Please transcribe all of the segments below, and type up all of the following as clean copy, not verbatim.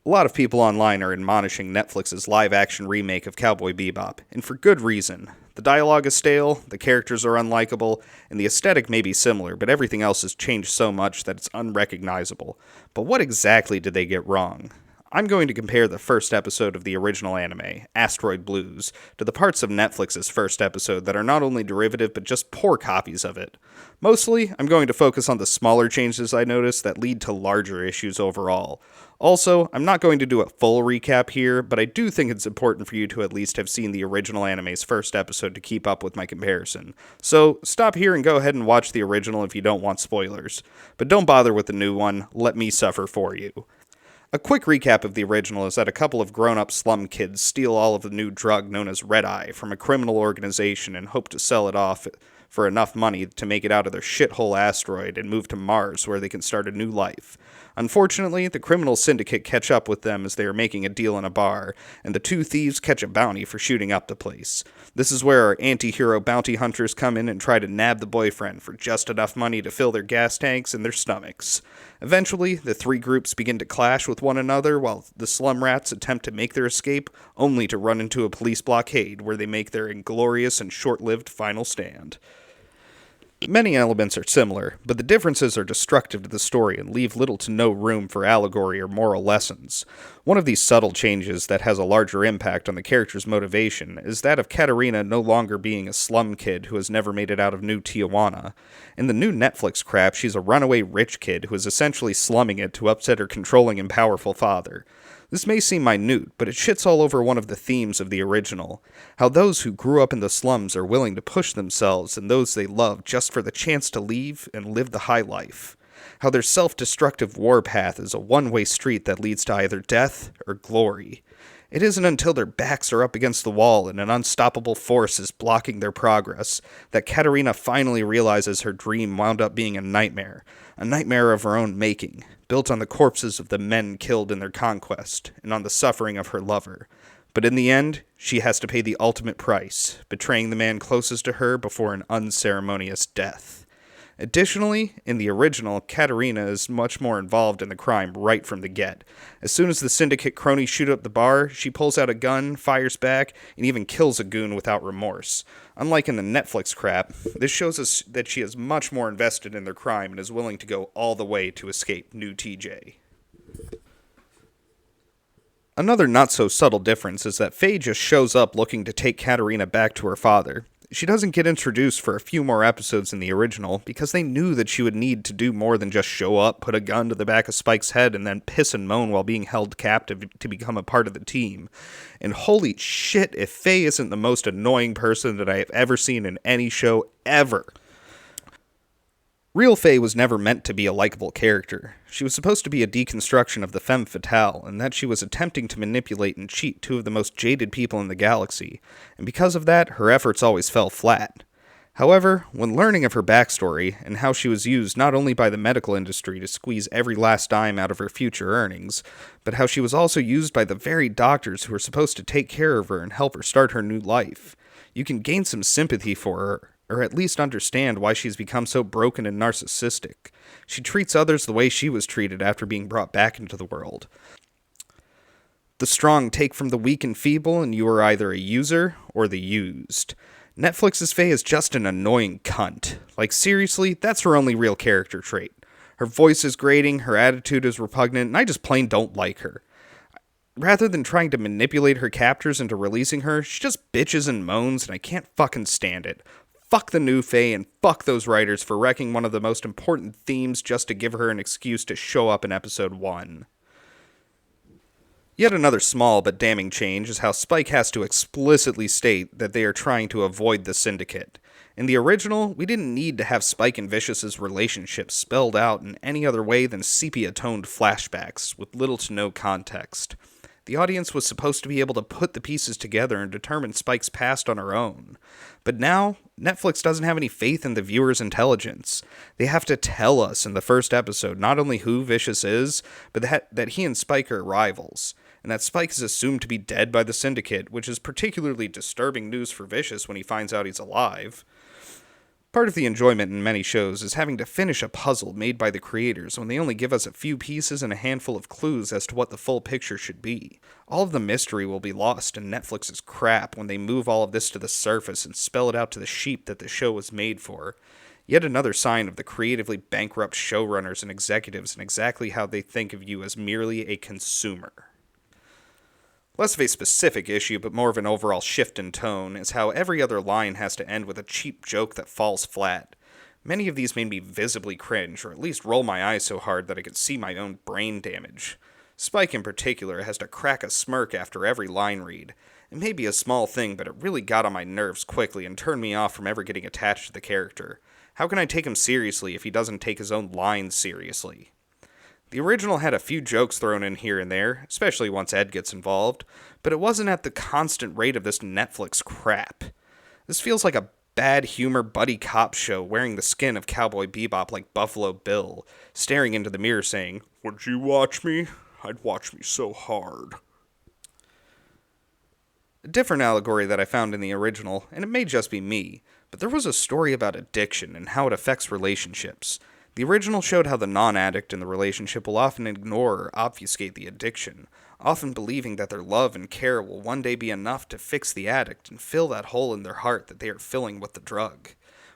A lot of people online are admonishing Netflix's live-action remake of Cowboy Bebop, and for good reason. The dialogue is stale, the characters are unlikable, and the aesthetic may be similar, but everything else has changed so much that it's unrecognizable. But what exactly did they get wrong? I'm going to compare the first episode of the original anime, Asteroid Blues, to the parts of Netflix's first episode that are not only derivative but just poor copies of it. Mostly, I'm going to focus on the smaller changes I noticed that lead to larger issues overall. Also, I'm not going to do a full recap here, but I do think it's important for you to at least have seen the original anime's first episode to keep up with my comparison. So, stop here and go ahead and watch the original if you don't want spoilers. But don't bother with the new one, let me suffer for you. A quick recap of the original is that a couple of grown-up slum kids steal all of the new drug known as Red Eye from a criminal organization and hope to sell it off for enough money to make it out of their shithole asteroid and move to Mars where they can start a new life. Unfortunately, the criminal syndicate catch up with them as they are making a deal in a bar, and the two thieves catch a bounty for shooting up the place. This is where our anti-hero bounty hunters come in and try to nab the boyfriend for just enough money to fill their gas tanks and their stomachs. Eventually, the three groups begin to clash with one another while the slum rats attempt to make their escape, only to run into a police blockade where they make their inglorious and short-lived final stand. Many elements are similar, but the differences are destructive to the story and leave little to no room for allegory or moral lessons. One of these subtle changes that has a larger impact on the character's motivation is that of Katarina no longer being a slum kid who has never made it out of New Tijuana. In the new Netflix crap, she's a runaway rich kid who is essentially slumming it to upset her controlling and powerful father. This may seem minute, but it shits all over one of the themes of the original. How those who grew up in the slums are willing to push themselves and those they love just for the chance to leave and live the high life. How their self-destructive warpath is a one-way street that leads to either death or glory. It isn't until their backs are up against the wall and an unstoppable force is blocking their progress that Katarina finally realizes her dream wound up being a nightmare of her own making, built on the corpses of the men killed in their conquest and on the suffering of her lover. But in the end, she has to pay the ultimate price, betraying the man closest to her before an unceremonious death. Additionally, in the original, Katarina is much more involved in the crime right from the get. As soon as the Syndicate cronies shoot up the bar, she pulls out a gun, fires back, and even kills a goon without remorse. Unlike in the Netflix crap, this shows us that she is much more invested in their crime and is willing to go all the way to escape New TJ. Another not-so-subtle difference is that Faye just shows up looking to take Katarina back to her father. She doesn't get introduced for a few more episodes in the original because they knew that she would need to do more than just show up, put a gun to the back of Spike's head, and then piss and moan while being held captive to become a part of the team. And holy shit, if Faye isn't the most annoying person that I have ever seen in any show ever. Real Faye was never meant to be a likable character. She was supposed to be a deconstruction of the femme fatale, and that she was attempting to manipulate and cheat two of the most jaded people in the galaxy, and because of that, her efforts always fell flat. However, when learning of her backstory, and how she was used not only by the medical industry to squeeze every last dime out of her future earnings, but how she was also used by the very doctors who were supposed to take care of her and help her start her new life, you can gain some sympathy for her, or at least understand why she's become so broken and narcissistic. She treats others the way she was treated after being brought back into the world. The strong take from the weak and feeble, and you are either a user or the used. Netflix's Faye is just an annoying cunt. Like, seriously, that's her only real character trait. Her voice is grating, her attitude is repugnant, and I just plain don't like her. Rather than trying to manipulate her captors into releasing her, she just bitches and moans, and I can't fucking stand it. Fuck the new Faye and fuck those writers for wrecking one of the most important themes just to give her an excuse to show up in episode 1. Yet another small but damning change is how Spike has to explicitly state that they are trying to avoid the Syndicate. In the original, we didn't need to have Spike and Vicious's relationship spelled out in any other way than sepia-toned flashbacks with little to no context. The audience was supposed to be able to put the pieces together and determine Spike's past on her own. But now, Netflix doesn't have any faith in the viewer's intelligence. They have to tell us in the first episode not only who Vicious is, but that he and Spike are rivals, and that Spike is assumed to be dead by the Syndicate, which is particularly disturbing news for Vicious when he finds out he's alive. Part of the enjoyment in many shows is having to finish a puzzle made by the creators when they only give us a few pieces and a handful of clues as to what the full picture should be. All of the mystery will be lost in Netflix's crap when they move all of this to the surface and spell it out to the sheep that the show was made for. Yet another sign of the creatively bankrupt showrunners and executives and exactly how they think of you as merely a consumer. Less of a specific issue, but more of an overall shift in tone, is how every other line has to end with a cheap joke that falls flat. Many of these made me visibly cringe, or at least roll my eyes so hard that I could see my own brain damage. Spike in particular has to crack a smirk after every line read. It may be a small thing, but it really got on my nerves quickly and turned me off from ever getting attached to the character. How can I take him seriously if he doesn't take his own lines seriously? The original had a few jokes thrown in here and there, especially once Ed gets involved, but it wasn't at the constant rate of this Netflix crap. This feels like a bad humor buddy cop show wearing the skin of Cowboy Bebop like Buffalo Bill, staring into the mirror saying, "Would you watch me? I'd watch me so hard." A different allegory that I found in the original, and it may just be me, but there was a story about addiction and how it affects relationships. The original showed how the non-addict in the relationship will often ignore or obfuscate the addiction, often believing that their love and care will one day be enough to fix the addict and fill that hole in their heart that they are filling with the drug,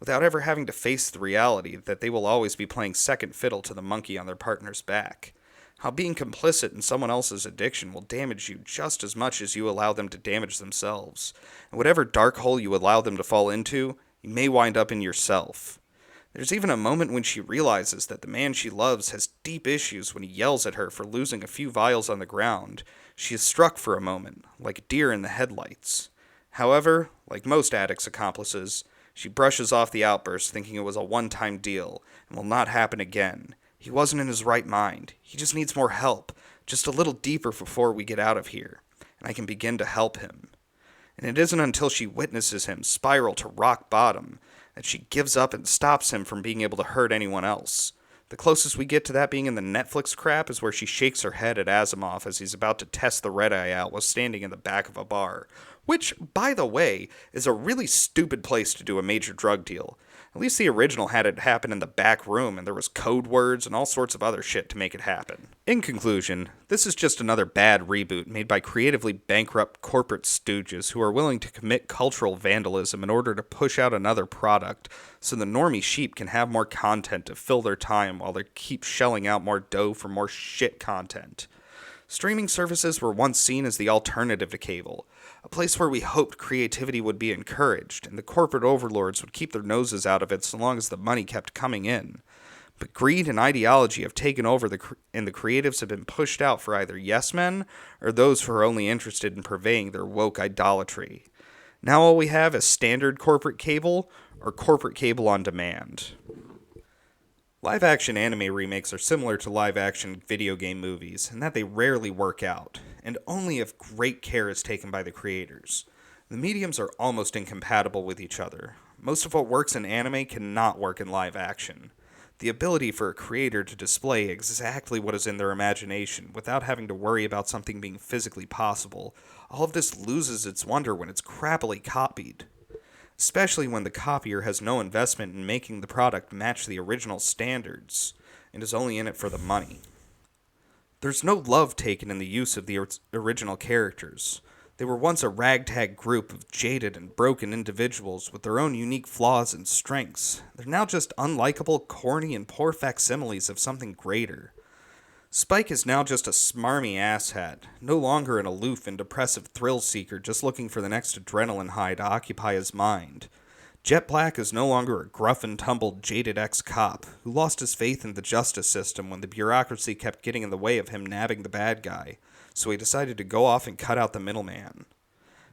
without ever having to face the reality that they will always be playing second fiddle to the monkey on their partner's back. How being complicit in someone else's addiction will damage you just as much as you allow them to damage themselves, and whatever dark hole you allow them to fall into, you may wind up in yourself. There's even a moment when she realizes that the man she loves has deep issues when he yells at her for losing a few vials on the ground. She is struck for a moment, like a deer in the headlights. However, like most addicts' accomplices, she brushes off the outburst thinking it was a one-time deal and will not happen again. He wasn't in his right mind. He just needs more help, just a little deeper before we get out of here, and I can begin to help him. And it isn't until she witnesses him spiral to rock bottom that she gives up and stops him from being able to hurt anyone else. The closest we get to that being in the Netflix crap is where she shakes her head at Asimov as he's about to test the red eye out while standing in the back of a bar. Which, by the way, is a really stupid place to do a major drug deal. At least the original had it happen in the back room, and there was code words and all sorts of other shit to make it happen. In conclusion, this is just another bad reboot made by creatively bankrupt corporate stooges who are willing to commit cultural vandalism in order to push out another product, so the normie sheep can have more content to fill their time while they keep shelling out more dough for more shit content. Streaming services were once seen as the alternative to cable, a place where we hoped creativity would be encouraged, and the corporate overlords would keep their noses out of it so long as the money kept coming in. But greed and ideology have taken over, and the creatives have been pushed out for either yes-men or those who are only interested in purveying their woke idolatry. Now all we have is standard corporate cable or corporate cable on demand. Live-action anime remakes are similar to live-action video game movies in that they rarely work out, and only if great care is taken by the creators. The mediums are almost incompatible with each other. Most of what works in anime cannot work in live-action. The ability for a creator to display exactly what is in their imagination without having to worry about something being physically possible, all of this loses its wonder when it's crappily copied. Especially when the copier has no investment in making the product match the original standards, and is only in it for the money. There's no love taken in the use of the original characters. They were once a ragtag group of jaded and broken individuals with their own unique flaws and strengths. They're now just unlikable, corny, and poor facsimiles of something greater. Spike is now just a smarmy asshat, no longer an aloof and depressive thrill-seeker just looking for the next adrenaline high to occupy his mind. Jet Black is no longer a gruff-and-tumbled, jaded ex-cop who lost his faith in the justice system when the bureaucracy kept getting in the way of him nabbing the bad guy, so he decided to go off and cut out the middleman.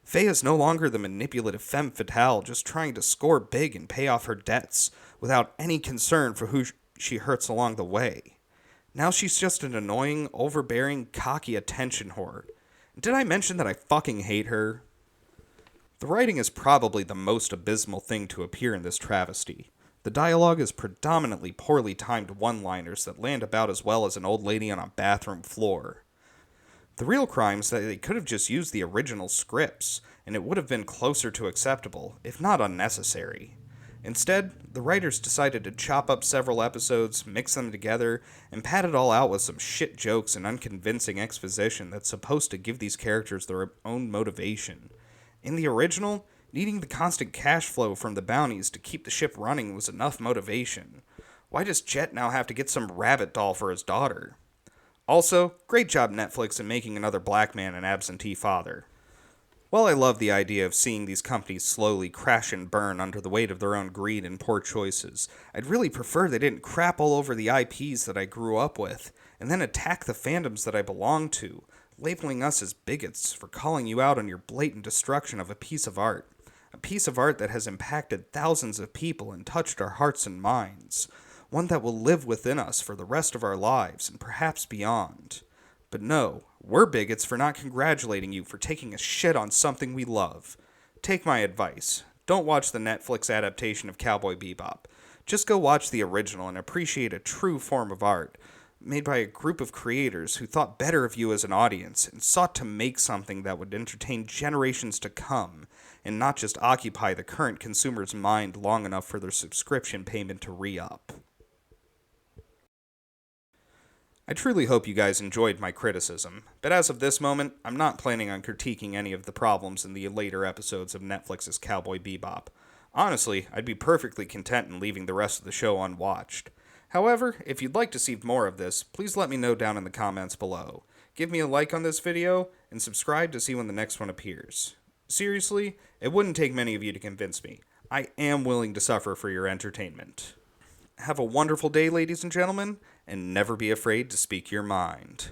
Faye is no longer the manipulative femme fatale just trying to score big and pay off her debts without any concern for who she hurts along the way. Now she's just an annoying, overbearing, cocky attention whore. Did I mention that I fucking hate her? The writing is probably the most abysmal thing to appear in this travesty. The dialogue is predominantly poorly timed one-liners that land about as well as an old lady on a bathroom floor. The real crime is that they could have just used the original scripts, and it would have been closer to acceptable, if not unnecessary. Instead, the writers decided to chop up several episodes, mix them together, and pad it all out with some shit jokes and unconvincing exposition that's supposed to give these characters their own motivation. In the original, needing the constant cash flow from the bounties to keep the ship running was enough motivation. Why does Jet now have to get some rabbit doll for his daughter? Also, great job Netflix in making another black man an absentee father. While I love the idea of seeing these companies slowly crash and burn under the weight of their own greed and poor choices, I'd really prefer they didn't crap all over the IPs that I grew up with, and then attack the fandoms that I belong to, labeling us as bigots for calling you out on your blatant destruction of a piece of art. A piece of art that has impacted thousands of people and touched our hearts and minds. One that will live within us for the rest of our lives and perhaps beyond. But no, we're bigots for not congratulating you for taking a shit on something we love. Take my advice. Don't watch the Netflix adaptation of Cowboy Bebop. Just go watch the original and appreciate a true form of art, made by a group of creators who thought better of you as an audience and sought to make something that would entertain generations to come, and not just occupy the current consumer's mind long enough for their subscription payment to re-up. I truly hope you guys enjoyed my criticism, but as of this moment, I'm not planning on critiquing any of the problems in the later episodes of Netflix's Cowboy Bebop. Honestly, I'd be perfectly content in leaving the rest of the show unwatched. However, if you'd like to see more of this, please let me know down in the comments below. Give me a like on this video, and subscribe to see when the next one appears. Seriously, it wouldn't take many of you to convince me. I am willing to suffer for your entertainment. Have a wonderful day, ladies and gentlemen, and never be afraid to speak your mind.